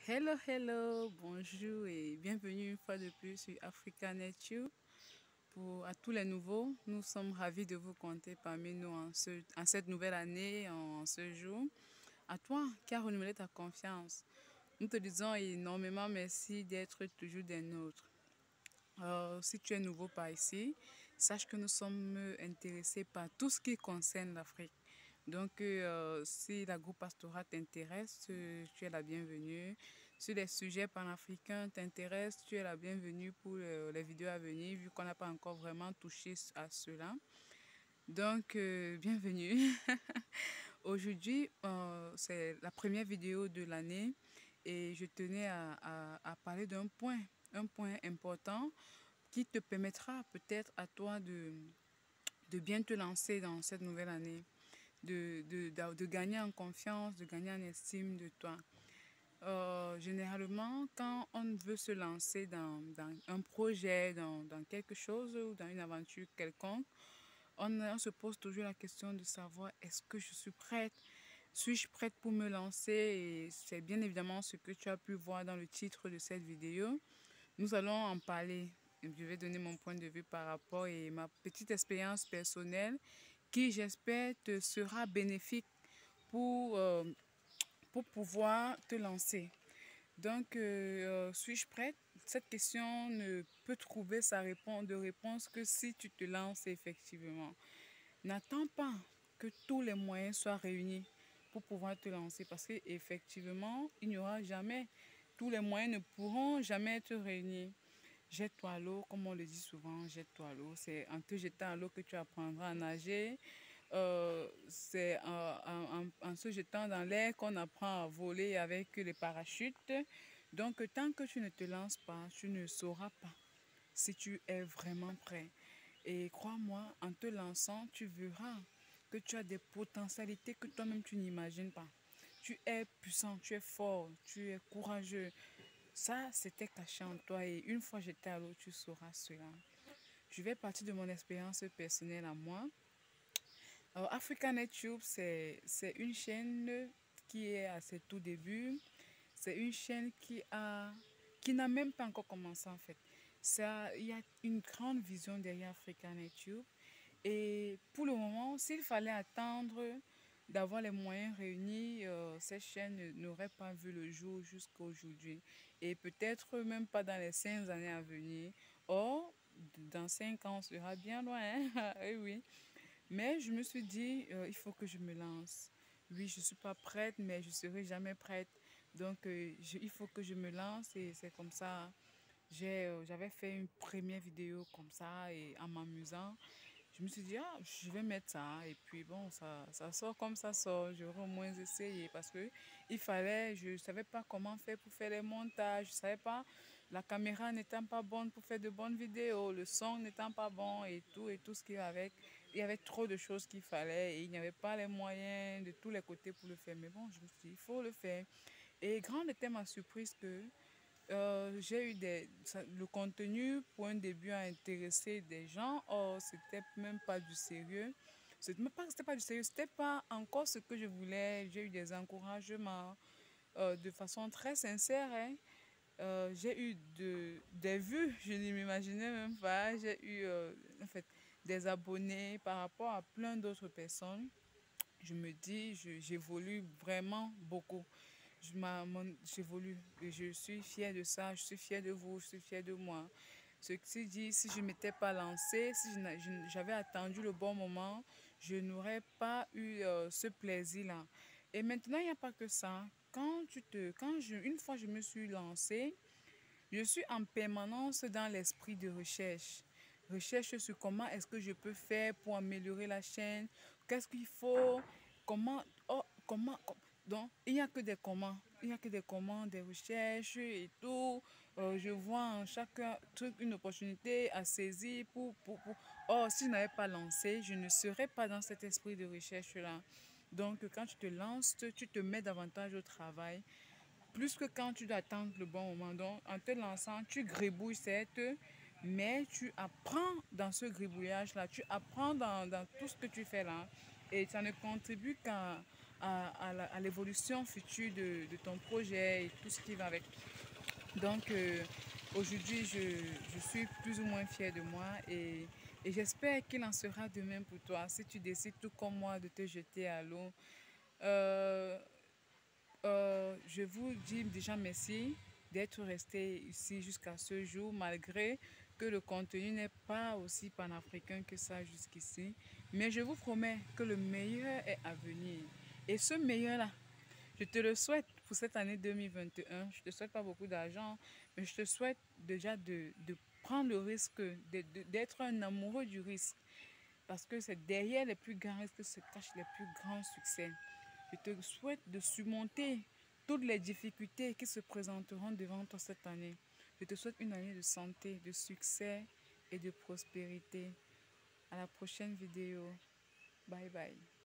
Hello, hello, bonjour et bienvenue une fois de plus sur Africa Nature. À tous les nouveaux, nous sommes ravis de vous compter parmi nous en cette nouvelle année, en ce jour. À toi qui as renouvelé ta confiance, nous te disons énormément merci d'être toujours des nôtres. Si tu es nouveau par ici, sache que nous sommes intéressés par tout ce qui concerne l'Afrique. Donc, si la groupe Pastora t'intéresse, tu es la bienvenue. Si les sujets panafricains t'intéressent, tu es la bienvenue pour les vidéos à venir, vu qu'on n'a pas encore vraiment touché à cela. Donc, bienvenue. Aujourd'hui, c'est la première vidéo de l'année et je tenais à parler un point important qui te permettra peut-être à toi de bien te lancer dans cette nouvelle année, de gagner en confiance, de gagner en estime de toi. Généralement, quand on veut se lancer dans un projet, dans quelque chose ou dans une aventure quelconque, on se pose toujours la question de savoir est-ce que je suis prête? Suis-je prête pour me lancer? Et c'est bien évidemment ce que tu as pu voir dans le titre de cette vidéo. Nous allons en parler. Je vais donner mon point de vue par rapport et ma petite expérience personnelle qui, j'espère, te sera bénéfique pour, euh, pour pouvoir te lancer. Donc, suis-je prête? Cette question ne peut trouver de réponse que si tu te lances effectivement. N'attends pas que tous les moyens soient réunis pour pouvoir te lancer parce qu'effectivement, il n'y aura jamais, tous les moyens ne pourront jamais être réunis. Jette-toi à l'eau, comme on le dit souvent, jette-toi à l'eau. C'est en te jetant à l'eau que tu apprendras à nager. C'est en se jetant dans l'air qu'on apprend à voler avec les parachutes. Donc, tant que tu ne te lances pas, tu ne sauras pas si tu es vraiment prêt. Et crois-moi, en te lançant, tu verras que tu as des potentialités que toi-même tu n'imagines pas. Tu es puissant, tu es fort, tu es courageux. Ça, c'était caché en toi et une fois j'étais à l'eau, tu sauras cela. Je vais partir de mon expérience personnelle à moi. Africanet Tube, c'est une chaîne qui est à ses tout débuts. C'est une chaîne qui n'a même pas encore commencé en fait. Ça, il y a une grande vision derrière Africanet Tube. Et pour le moment, s'il fallait attendre d'avoir les moyens réunis, cette chaîne n'aurait pas vu le jour jusqu'à aujourd'hui. Et peut-être même pas dans les 5 années à venir. Or, dans 5 ans, on sera bien loin. Hein. Oui, oui. Mais je me suis dit, il faut que je me lance. Oui, je ne suis pas prête, mais je ne serai jamais prête. Donc, il faut que je me lance et c'est comme ça. J'avais fait une première vidéo comme ça et en m'amusant. Je me suis dit, ah, je vais mettre ça. Et puis bon, ça sort comme ça sort. J'aurais au moins essayé parce que je ne savais pas comment faire pour faire les montages. Je ne savais pas, la caméra n'étant pas bonne pour faire de bonnes vidéos, le son n'étant pas bon et tout ce qui va avec. Il y avait trop de choses qu'il fallait et il n'y avait pas les moyens de tous les côtés pour le faire. Mais bon, je me suis dit, il faut le faire. Et grande était ma surprise que j'ai eu le contenu pour un début a intéressé des gens. Or, c'était même pas du sérieux. C'était pas du sérieux, c'était pas encore ce que je voulais. J'ai eu des encouragements de façon très sincère. Hein. J'ai eu des vues, je ne m'imaginais même pas. J'ai eu en fait, des abonnés par rapport à plein d'autres personnes. Je me dis, j'évolue vraiment beaucoup. J'évolue et je suis fière de ça, je suis fière de vous, je suis fière de moi. Ce qui dit, si je ne m'étais pas lancée, si j'avais attendu le bon moment, je n'aurais pas eu ce plaisir-là. Et maintenant, il n'y a pas que ça. Une fois je me suis lancée, je suis en permanence dans l'esprit de recherche. Recherche sur comment est-ce que je peux faire pour améliorer la chaîne, qu'est-ce qu'il faut, comment, oh, comment, donc il n'y a que des comment, il n'y a que des comment, des recherches et tout. Je vois en chaque truc une opportunité à saisir Oh, si je n'avais pas lancé, je ne serais pas dans cet esprit de recherche-là. Donc, quand tu te lances, tu te mets davantage au travail plus que quand tu dois attendre le bon moment. Donc, en te lançant, tu gribouilles certes, mais tu apprends dans ce gribouillage-là, tu apprends dans tout ce que tu fais là. Et ça ne contribue à l'évolution future de ton projet et tout ce qui va avec. Donc, aujourd'hui, je suis plus ou moins fière de moi et j'espère qu'il en sera de même pour toi. Si tu décides, tout comme moi, de te jeter à l'eau, euh, je vous dis déjà merci d'être resté ici jusqu'à ce jour, malgré que le contenu n'est pas aussi panafricain que ça jusqu'ici. Mais je vous promets que le meilleur est à venir. Et ce meilleur-là, je te le souhaite pour cette année 2021. Je ne te souhaite pas beaucoup d'argent, mais je te souhaite déjà de prendre le risque, d'être un amoureux du risque. Parce que c'est derrière les plus grands risques que se cachent les plus grands succès. Je te souhaite de surmonter toutes les difficultés qui se présenteront devant toi cette année. Je te souhaite une année de santé, de succès et de prospérité. À la prochaine vidéo. Bye bye.